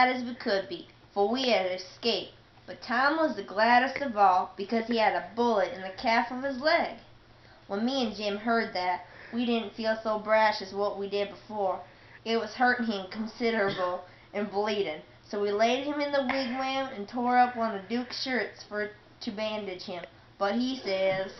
glad as we could be, for we had escaped. But Tom was the gladdest of all, because he had a bullet in the calf of his leg. When me and Jim heard that, we didn't feel so brash as what we did before. It was hurting him considerable and bleeding, so we laid him in the wigwam and tore up one of Duke's shirts to bandage him. But he says,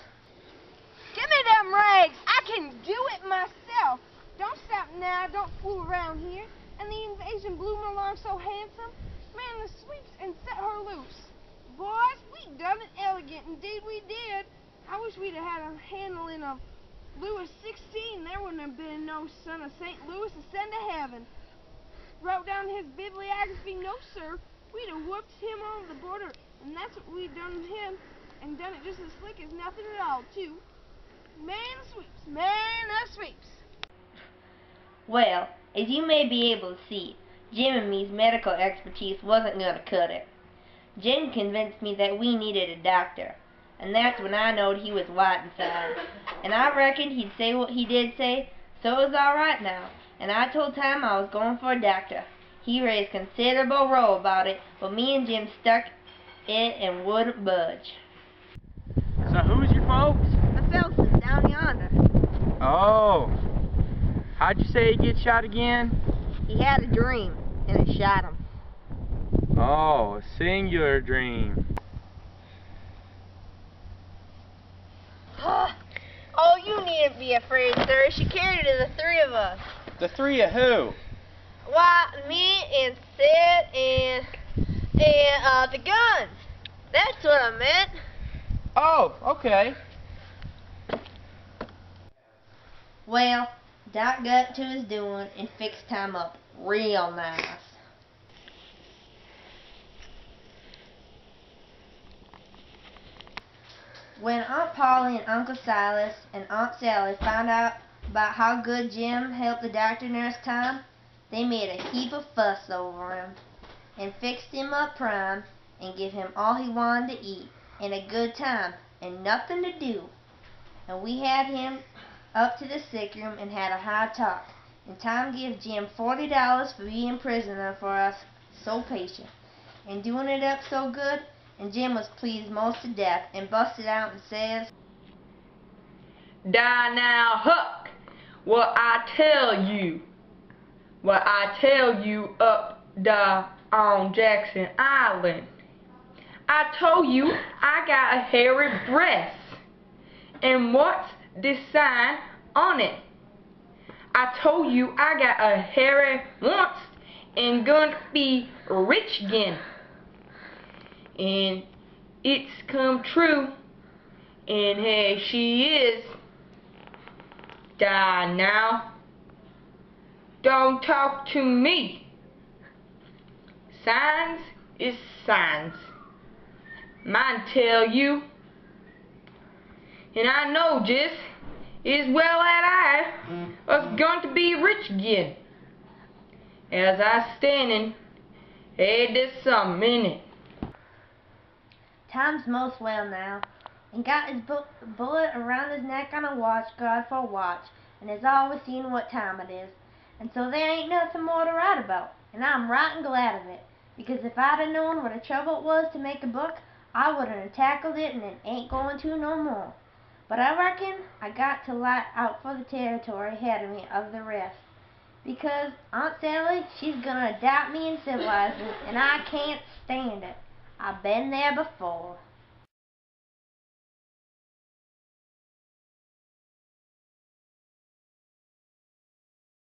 "Give me them rags! I can do it myself! Don't stop now, don't fool around here. And the invasion blew me along so handsome. Man the sweeps and set her loose. Boys, we done it elegant, indeed we did. I wish we'd have had a handling of Louis 16. There wouldn't have been no son of St. Louis ascend to heaven. Wrote down his bibliography, no sir. We'd have whooped him over the border, and that's what we'd done to him, and done it just as slick as nothing at all, too. Man the sweeps, man the sweeps." well, as you may be able to see, Jim and me's medical expertise wasn't going to cut it. Jim convinced me that we needed a doctor, and that's when I knowed he was white inside. And I reckoned he'd say what he did say, so it was all right now. And I told Tom I was going for a doctor. He raised considerable row about it, but me and Jim stuck it and wouldn't budge. So who's your folks? The Phelpses down yonder. Oh. How'd you say he get shot again? He had a dream, and it shot him. Oh, a singular dream. Oh, you needn't be afraid, sir. She carried it to the three of us. The three of who? Why, me and Sid and the guns. That's what I meant. Oh, okay. Well, Doc got to his doing and fixed Tom up real nice. When Aunt Polly and Uncle Silas and Aunt Sally found out about how good Jim helped the doctor nurse Tom, they made a heap of fuss over him and fixed him up prime and give him all he wanted to eat and a good time and nothing to do. And we had him up to the sick room and had a high talk. And Tom gave Jim $40 for being prisoner for us, so patient, and doing it up so good. And Jim was pleased most to death and busted out and says, "Die now, Huck, what I tell you up there on Jackson Island. I told you I got a hairy breast, and what's this sign on it? I told you I got a hairy once and gonna be rich again. And it's come true, and here she is. Die now. Don't talk to me. Signs is signs. Mine tell you. And I know just as well that I was going to be rich again. As I standing, hey, there's some in it." Tom's most well now, and got his bullet around his neck on a watch guard for a watch, and has always seen what time it is. And so there ain't nothing more to write about, and I'm right and glad of it, because if I'd have known what a trouble it was to make a book, I wouldn't have tackled it, and it ain't going to no more. But I reckon I got to light out for the territory ahead of me of the rest, because Aunt Sally, she's gonna adopt me and civilize me, and I can't stand it. I've been there before.